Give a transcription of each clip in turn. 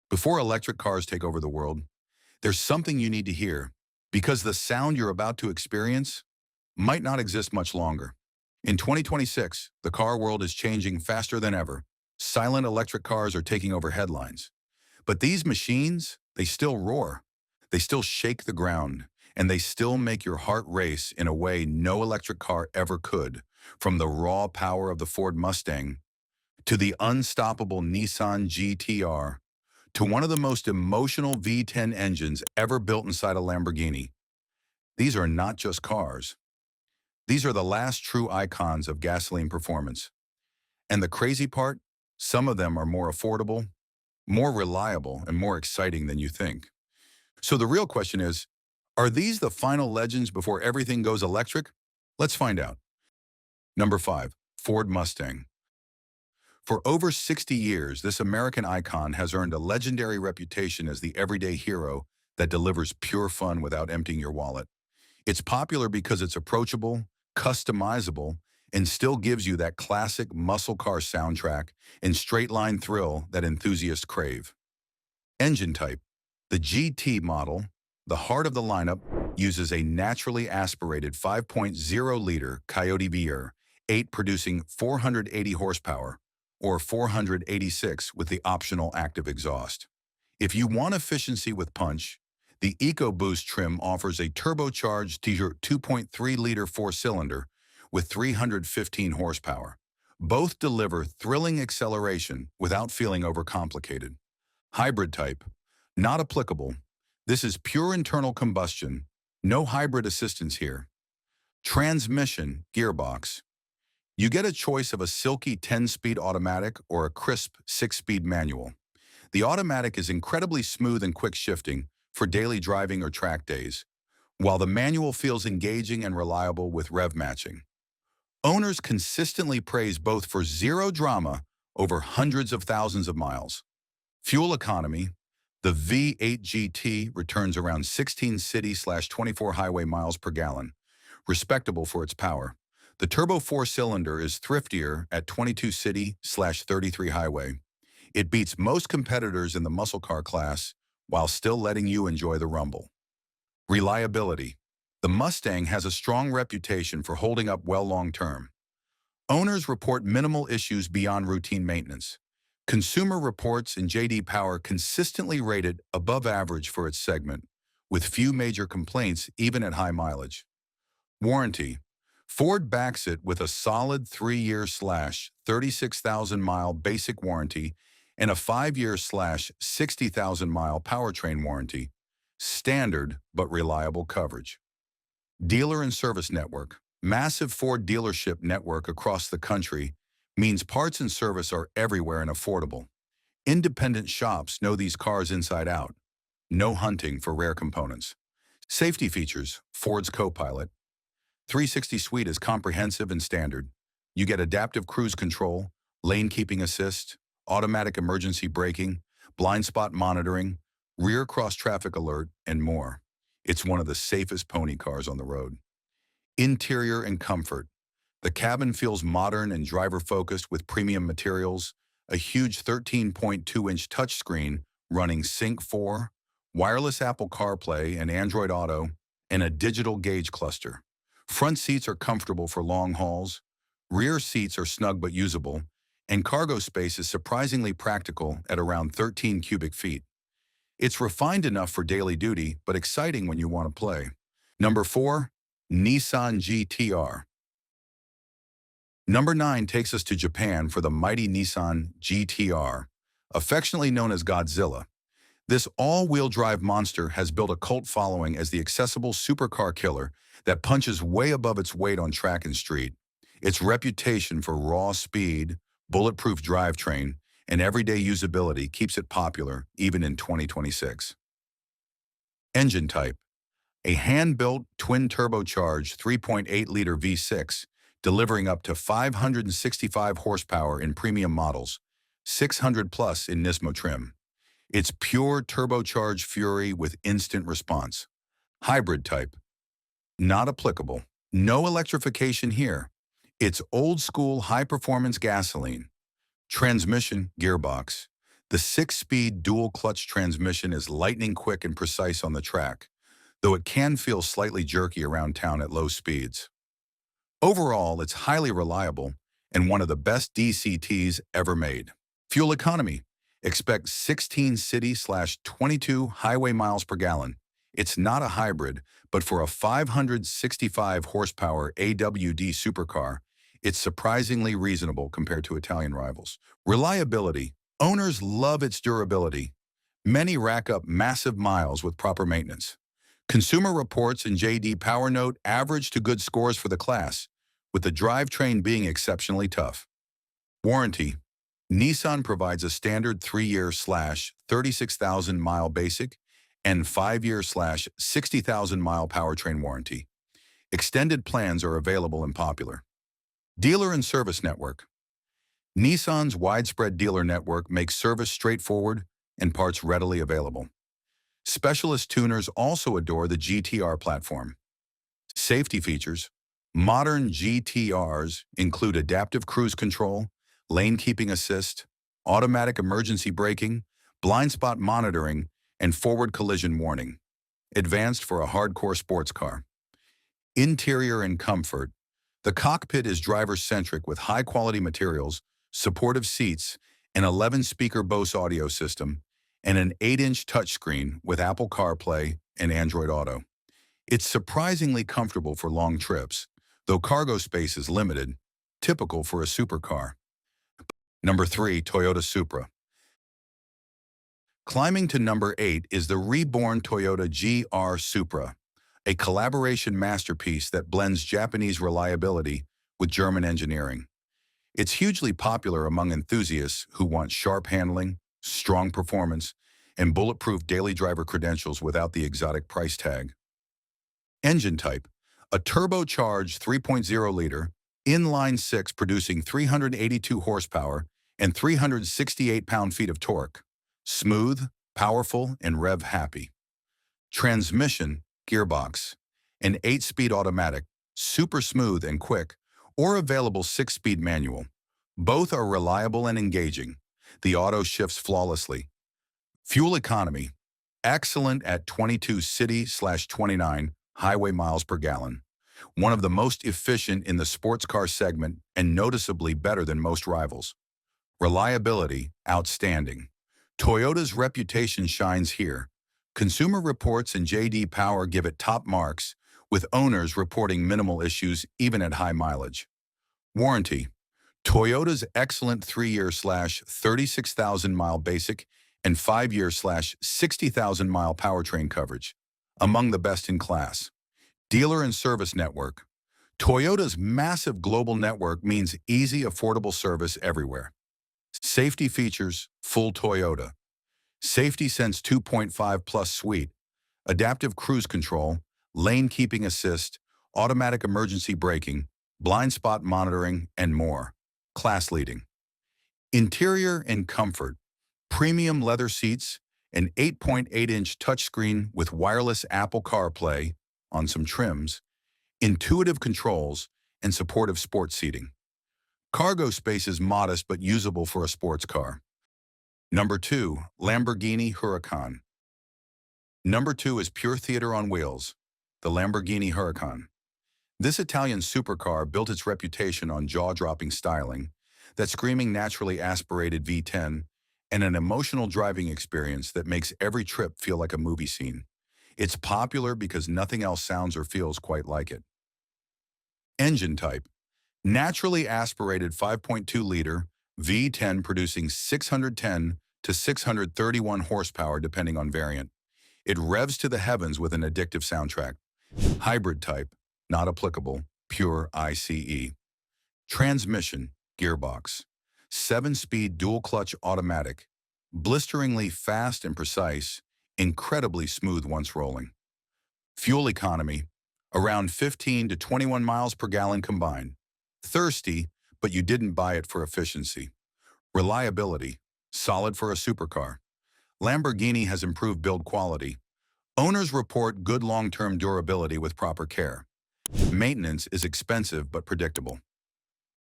Before electric cars take over the world, there's something you need to hear because the sound you're about to experience might not exist much longer. In 2026, the car world is changing faster than ever. Silent electric cars are taking over headlines. But these machines, they still roar. They still shake the ground, and they still make your heart race in a way no electric car ever could, from the raw power of the Ford Mustang to the unstoppable Nissan GT-R to one of the most emotional V10 engines ever built inside a Lamborghini. These are not just cars. These are the last true icons of gasoline performance. And the crazy part, some of them are more affordable, more reliable, and more exciting than you think. So the real question is, are these the final legends before everything goes electric? Let's find out. Number 5, Ford Mustang. For over 60 years, this American icon has earned a legendary reputation as the everyday hero that delivers pure fun without emptying your wallet. It's popular because it's approachable, customizable, and still gives you that classic muscle car soundtrack and straight-line thrill that enthusiasts crave. Engine type. The GT model, the heart of the lineup, uses a naturally aspirated 5.0-liter Coyote VR8 producing 480 horsepower, or 486 with the optional active exhaust. If you want efficiency with punch, the EcoBoost trim offers a turbocharged 2.3-liter four-cylinder with 315 horsepower. Both deliver thrilling acceleration without feeling overcomplicated. Hybrid type. Not applicable. This is pure internal combustion. No hybrid assistance here. Transmission, gearbox. You get a choice of a silky 10-speed automatic or a crisp 6-speed manual. The automatic is incredibly smooth and quick shifting for daily driving or track days, while the manual feels engaging and reliable with rev matching. Owners consistently praise both for zero drama over hundreds of thousands of miles. Fuel economy. The V8 GT returns around 16 city/24 highway miles per gallon, respectable for its power. The turbo four-cylinder is thriftier at 22 city/33 highway. It beats most competitors in the muscle car class while still letting you enjoy the rumble. Reliability. The Mustang has a strong reputation for holding up well long-term. Owners report minimal issues beyond routine maintenance. Consumer Reports and J.D. Power consistently rate it above average for its segment, with few major complaints even at high mileage. Warranty. Ford backs it with a solid 3-year/36,000-mile basic warranty and a 5-year/60,000-mile powertrain warranty. Standard but reliable coverage. Dealer and service network. Massive Ford dealership network across the country means parts and service are everywhere and affordable. Independent shops know these cars inside out. No hunting for rare components. Safety features. Ford's Copilot. 360 suite is comprehensive and standard. You get adaptive cruise control, lane keeping assist, automatic emergency braking, blind spot monitoring, rear cross-traffic alert, and more. It's one of the safest pony cars on the road. Interior and comfort. The cabin feels modern and driver-focused with premium materials, a huge 13.2-inch touchscreen running Sync 4, wireless Apple CarPlay and Android Auto, and a digital gauge cluster. Front seats are comfortable for long hauls, rear seats are snug but usable, and cargo space is surprisingly practical at around 13 cubic feet. It's refined enough for daily duty, but exciting when you want to play. Number 4, Nissan GT-R. Number 9 takes us to Japan for the mighty Nissan GT-R, affectionately known as Godzilla. This all-wheel drive monster has built a cult following as the accessible supercar killer that punches way above its weight on track and street. Its reputation for raw speed, bulletproof drivetrain, and everyday usability keeps it popular even in 2026. Engine type. A hand-built, twin-turbocharged 3.8-liter V6, delivering up to 565 horsepower in premium models, 600+ in Nismo trim. It's pure turbocharged fury with instant response. Hybrid type. Not applicable. No electrification here. It's old-school high-performance gasoline. Transmission, gearbox. The 6-speed dual-clutch transmission is lightning quick and precise on the track, though it can feel slightly jerky around town at low speeds. Overall, it's highly reliable and one of the best DCTs ever made. Fuel economy. Expect 16 city/22 highway miles per gallon. It's not a hybrid, but for a 565 horsepower AWD supercar, it's surprisingly reasonable compared to Italian rivals. Reliability. Owners love its durability. Many rack up massive miles with proper maintenance. Consumer Reports and J.D. Power note average to good scores for the class, with the drivetrain being exceptionally tough. Warranty. Nissan provides a standard 3-year/36,000-mile basic and 5-year/60,000-mile powertrain warranty. Extended plans are available and popular. Dealer and service network. Nissan's widespread dealer network makes service straightforward and parts readily available. Specialist tuners also adore the GTR platform. Safety features. Modern GTRs include adaptive cruise control, lane keeping assist, automatic emergency braking, blind spot monitoring, and forward collision warning. Advanced for a hardcore sports car. Interior and comfort. The cockpit is driver-centric with high-quality materials, supportive seats, an 11-speaker Bose audio system, and an 8-inch touchscreen with Apple CarPlay and Android Auto. It's surprisingly comfortable for long trips, though cargo space is limited, typical for a supercar. Number 3, Toyota Supra. Climbing to number 8 is the reborn Toyota GR Supra, a collaboration masterpiece that blends Japanese reliability with German engineering. It's hugely popular among enthusiasts who want sharp handling, strong performance, and bulletproof daily driver credentials without the exotic price tag. Engine type. A turbocharged 3.0-liter, inline-6 producing 382 horsepower and 368 pound-feet of torque. Smooth, powerful, and rev-happy. Transmission, gearbox. An 8-speed automatic, super smooth and quick, or available 6-speed manual. Both are reliable and engaging. The auto shifts flawlessly. Fuel economy. Excellent at 22 city/29 highway miles per gallon. One of the most efficient in the sports car segment and noticeably better than most rivals. Reliability, outstanding. Toyota's reputation shines here. Consumer Reports and J.D. Power give it top marks, with owners reporting minimal issues even at high mileage. Warranty. Toyota's excellent 3-year/36,000-mile basic and 5-year/60,000-mile powertrain coverage, among the best in class. Dealer and service network. Toyota's massive global network means easy, affordable service everywhere. Safety features, full Toyota. Safety Sense 2.5 Plus suite, adaptive cruise control, lane keeping assist, automatic emergency braking, blind spot monitoring, and more. Class leading. Interior and comfort. Premium leather seats, an 8.8-inch touchscreen with wireless Apple CarPlay on some trims, intuitive controls, and supportive sports seating. Cargo space is modest but usable for a sports car. Number 2, Lamborghini Huracán. Number 2 is pure theater on wheels, the Lamborghini Huracán. This Italian supercar built its reputation on jaw-dropping styling, that screaming naturally aspirated V10, and an emotional driving experience that makes every trip feel like a movie scene. It's popular because nothing else sounds or feels quite like it. Engine type. Naturally aspirated 5.2-liter V10 producing 610 to 631 horsepower depending on variant. It revs to the heavens with an addictive soundtrack. Hybrid type, not applicable, pure ICE. Transmission, gearbox. 7-speed dual-clutch automatic. Blisteringly fast and precise, incredibly smooth once rolling. Fuel economy, around 15 to 21 miles per gallon combined. Thirsty, but you didn't buy it for efficiency. Reliability, solid for a supercar. Lamborghini has improved build quality. Owners report good long-term durability with proper care. Maintenance is expensive but predictable.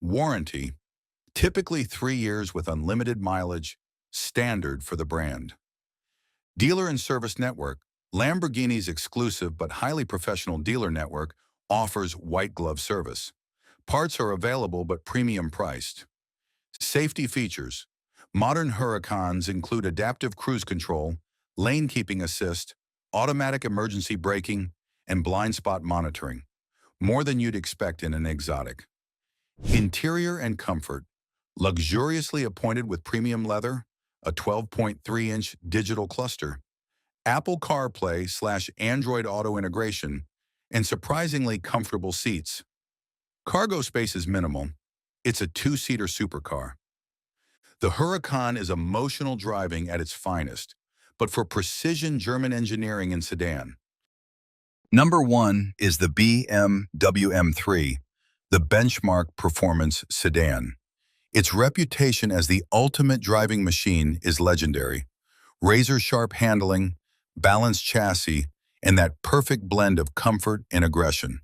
Warranty, typically 3 years with unlimited mileage, standard for the brand. Dealer and service network. Lamborghini's exclusive but highly professional dealer network offers white glove service. Parts are available but premium priced. Safety features. Modern Huracans include adaptive cruise control, lane keeping assist, automatic emergency braking, and blind spot monitoring. More than you'd expect in an exotic. Interior and comfort. Luxuriously appointed with premium leather, a 12.3-inch digital cluster, Apple CarPlay/Android Auto integration, and surprisingly comfortable seats. Cargo space is minimal. It's a two-seater supercar. The Huracan is emotional driving at its finest, but for precision German engineering in sedan. Number 1 is the BMW M3, the benchmark performance sedan. Its reputation as the ultimate driving machine is legendary. Razor-sharp handling, balanced chassis, and that perfect blend of comfort and aggression.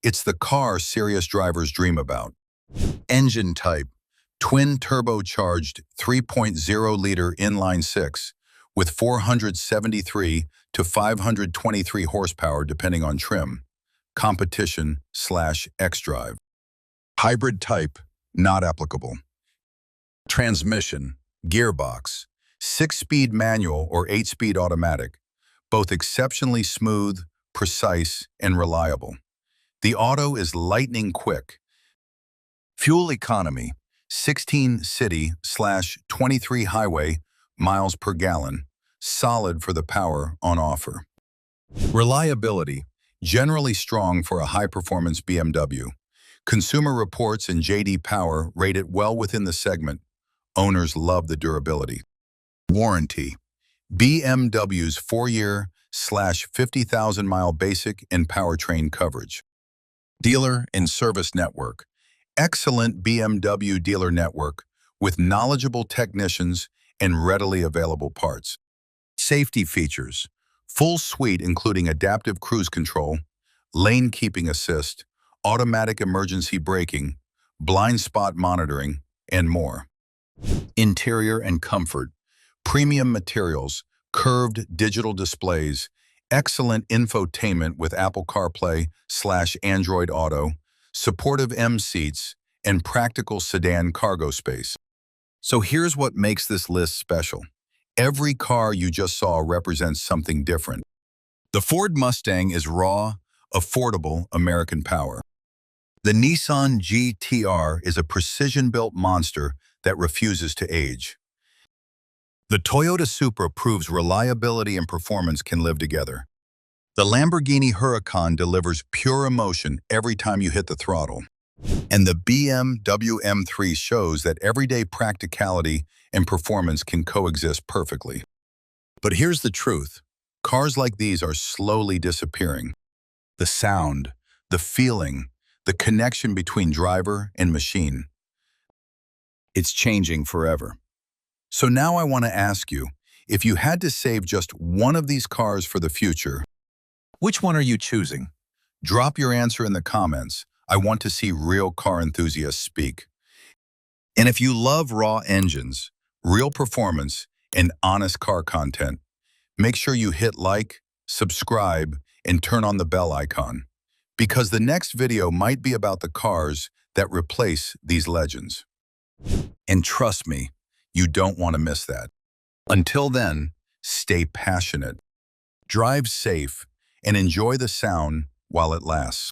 It's the car serious drivers dream about. Engine type: twin turbocharged 3.0-liter inline-six with 473 to 523 horsepower depending on trim. Competition/xDrive. Hybrid type: not applicable. Transmission, gearbox, 6-speed manual or 8-speed automatic, both exceptionally smooth, precise, and reliable. The auto is lightning quick. Fuel economy: 16 city/23 highway miles per gallon, solid for the power on offer. Reliability: generally strong for a high-performance BMW. Consumer Reports and J.D. Power rate it well within the segment. Owners love the durability. Warranty: BMW's 4-year/50,000-mile basic and powertrain coverage. Dealer and service network: excellent BMW dealer network with knowledgeable technicians and readily available parts. Safety features: full suite including adaptive cruise control, lane keeping assist, automatic emergency braking, blind spot monitoring, and more. Interior and comfort: premium materials, curved digital displays, excellent infotainment with Apple CarPlay/Android Auto, supportive M seats, and practical sedan cargo space. So here's what makes this list special. Every car you just saw represents something different. The Ford Mustang is raw, affordable American power. The Nissan GT-R is a precision-built monster that refuses to age. The Toyota Supra proves reliability and performance can live together. The Lamborghini Huracan delivers pure emotion every time you hit the throttle. And the BMW M3 shows that everyday practicality and performance can coexist perfectly. But here's the truth. Cars like these are slowly disappearing. The sound, the feeling, the connection between driver and machine. It's changing forever. So now I want to ask you, if you had to save just one of these cars for the future, which one are you choosing? Drop your answer in the comments. I want to see real car enthusiasts speak. And if you love raw engines, real performance, and honest car content, make sure you hit like, subscribe, and turn on the bell icon. Because the next video might be about the cars that replace these legends. And trust me, you don't want to miss that. Until then, stay passionate, drive safe, and enjoy the sound while it lasts.